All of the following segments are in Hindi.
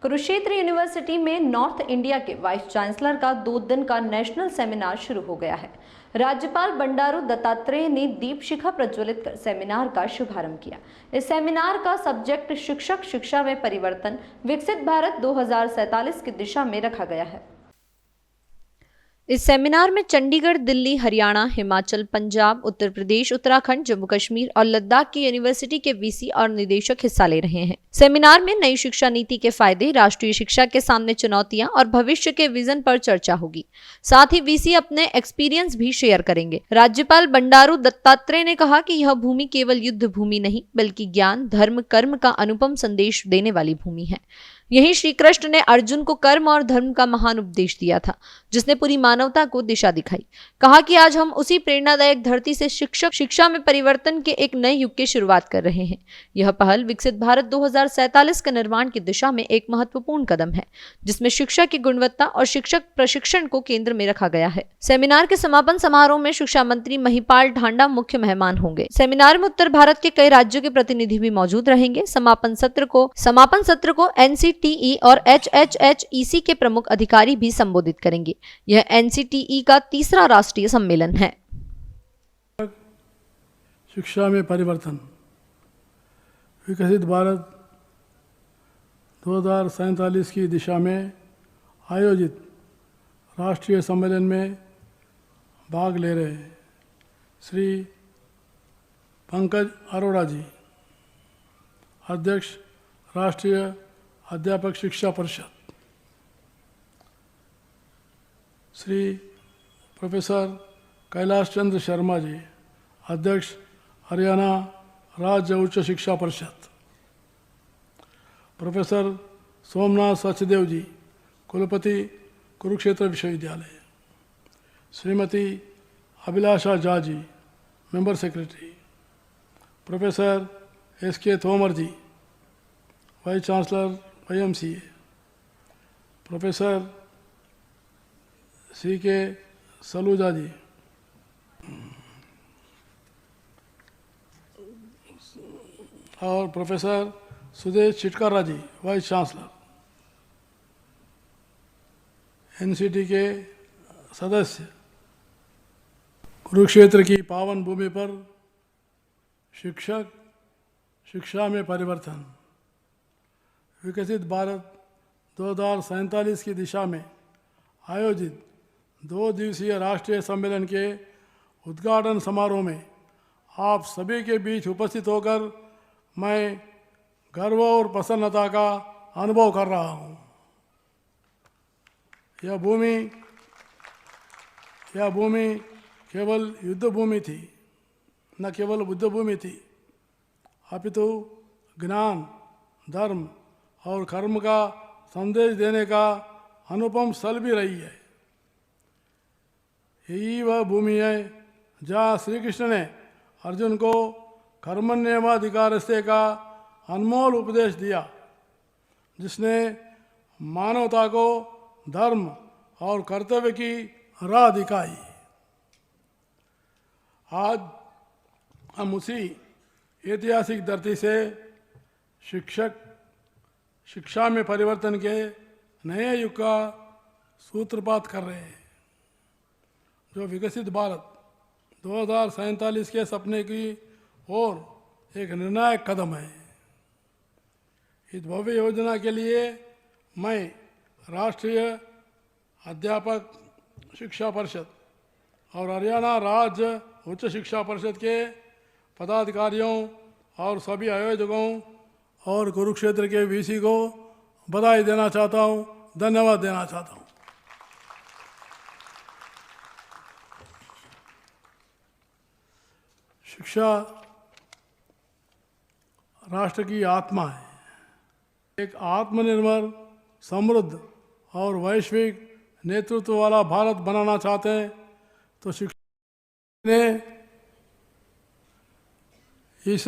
कुरुक्षेत्र यूनिवर्सिटी में नॉर्थ इंडिया के वाइस चांसलर का 2 दिन का नेशनल सेमिनार शुरू हो गया है। राज्यपाल बंडारू दत्तात्रेय ने दीप शिखा प्रज्वलित कर सेमिनार का शुभारंभ किया। इस सेमिनार का सब्जेक्ट शिक्षक शिक्षा में परिवर्तन, विकसित भारत 2047 की दिशा में रखा गया है। इस सेमिनार में चंडीगढ़, दिल्ली, हरियाणा, हिमाचल, पंजाब, उत्तर प्रदेश, उत्तराखंड, जम्मू कश्मीर और लद्दाख की यूनिवर्सिटी के वीसी और निदेशक हिस्सा ले रहे हैं। सेमिनार में नई शिक्षा नीति के फायदे, राष्ट्रीय शिक्षा के सामने चुनौतियां और भविष्य के विजन पर चर्चा होगी। साथ ही वीसी अपने एक्सपीरियंस भी शेयर करेंगे। राज्यपाल बंडारू दत्तात्रेय ने कहा कि यह भूमि केवल युद्ध भूमि नहीं, बल्कि ज्ञान, धर्म, कर्म का अनुपम संदेश देने वाली भूमि है। यही श्री कृष्ण ने अर्जुन को कर्म और धर्म का महान उपदेश दिया था, जिसने पूरी मानवता को दिशा दिखाई। कहा कि आज हम उसी प्रेरणादायक धरती से शिक्षक शिक्षा में परिवर्तन के एक नए युग की शुरुआत कर रहे हैं। यह पहल विकसित भारत 2047 के निर्माण की दिशा में एक महत्वपूर्ण कदम है, जिसमें शिक्षा की गुणवत्ता और शिक्षक प्रशिक्षण को केंद्र में रखा गया है। सेमिनार के समापन समारोह में शिक्षा मंत्री महिपाल ढांडा मुख्य मेहमान होंगे। सेमिनार में उत्तर भारत के कई राज्यों के प्रतिनिधि भी मौजूद रहेंगे। समापन सत्र को NCTE और HHHEC के प्रमुख अधिकारी भी संबोधित करेंगे। यह NCTE का 3रा राष्ट्रीय सम्मेलन है। शिक्षा में परिवर्तन, विकसित भारत 2047 की दिशा में आयोजित राष्ट्रीय सम्मेलन में भाग ले रहे श्री पंकज अरोड़ा जी, अध्यक्ष राष्ट्रीय अध्यापक शिक्षा परिषद, श्री प्रोफेसर कैलाश चंद्र शर्मा जी, अध्यक्ष हरियाणा राज्य उच्च शिक्षा परिषद, प्रोफेसर सोमनाथ सचदेव जी, कुलपति कुरुक्षेत्र विश्वविद्यालय, Shrimati Abhilasha Jha ji, member secretary, professor SK Tomar ji, vice chancellor YMCA, professor CK Saluja ji, और professor Sudesh Chitkara ji, vice chancellor, NCT के सदस्य। कुरुक्षेत्र की पावन भूमि पर शिक्षक शिक्षा में परिवर्तन, विकसित भारत 2047 की दिशा में आयोजित 2 दिवसीय राष्ट्रीय सम्मेलन के उद्घाटन समारोह में आप सभी के बीच उपस्थित होकर मैं गर्व और प्रसन्नता का अनुभव कर रहा हूँ। यह भूमि केवल युद्ध भूमि थी, न केवल बुद्ध भूमि थी, अपितु ज्ञान, धर्म और कर्म का संदेश देने का अनुपम स्थल भी रही है। यही वह भूमि है जहाँ श्री कृष्ण ने अर्जुन को कर्मण्येवाधिकारस्ते का अनमोल उपदेश दिया, जिसने मानवता को धर्म और कर्तव्य की राह दिखाई। आज हम उसी ऐतिहासिक धरती से शिक्षा में परिवर्तन के नए युग का सूत्रपात कर रहे हैं, जो विकसित भारत 2047 के सपने की ओर एक निर्णायक कदम है। इस भव्य योजना के लिए मैं राष्ट्रीय अध्यापक शिक्षा परिषद और हरियाणा राज्य उच्च शिक्षा परिषद के पदाधिकारियों और सभी आयोजकों और कुरुक्षेत्र के VC को बधाई देना चाहता हूँ, धन्यवाद देना चाहता हूँ। शिक्षा राष्ट्र की आत्मा है। एक आत्मनिर्भर, समृद्ध और वैश्विक नेतृत्व वाला भारत बनाना चाहते हैं तो शिक्षा ने इस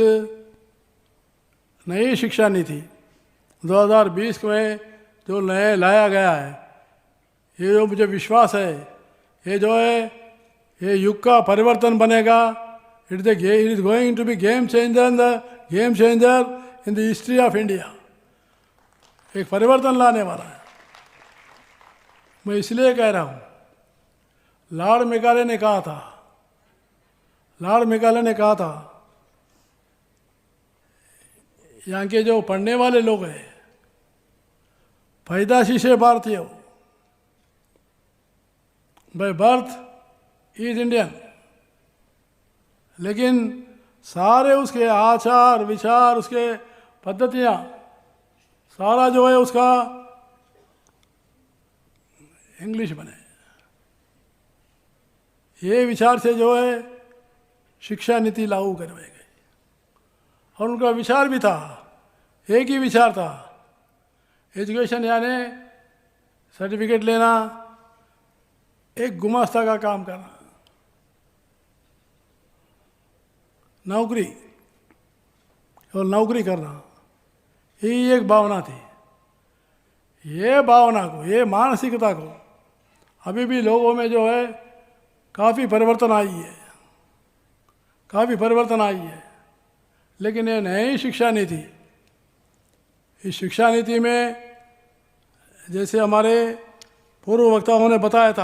नई शिक्षा नीति 2020 में जो नए लाया गया है, ये जो मुझे विश्वास है, ये जो है ये युग का परिवर्तन बनेगा। It is going to be game changer in the history of India. एक परिवर्तन लाने वाला है। मैं इसलिए कह रहा हूँ, लॉर्ड मेकाले ने कहा था, यहाँ के जो पढ़ने वाले लोग हैं, पैदाशी से भारतीय हो, बाय बर्थ इज इंडियन, लेकिन सारे उसके आचार विचार, उसके पद्धतियाँ, सारा जो है उसका इंग्लिश बने। ये विचार से जो है शिक्षा नीति लागू करवाई गई। और उनका विचार भी था, एक ही विचार था, एजुकेशन यानी सर्टिफिकेट लेना, एक गुमास्ता का काम करना, नौकरी और नौकरी करना, यही एक भावना थी। ये भावना को, ये मानसिकता को अभी भी लोगों में जो है काफ़ी परिवर्तन आई है। लेकिन ये नई शिक्षा नीति, इस शिक्षा नीति में जैसे हमारे पूर्व वक्ताओं ने बताया था,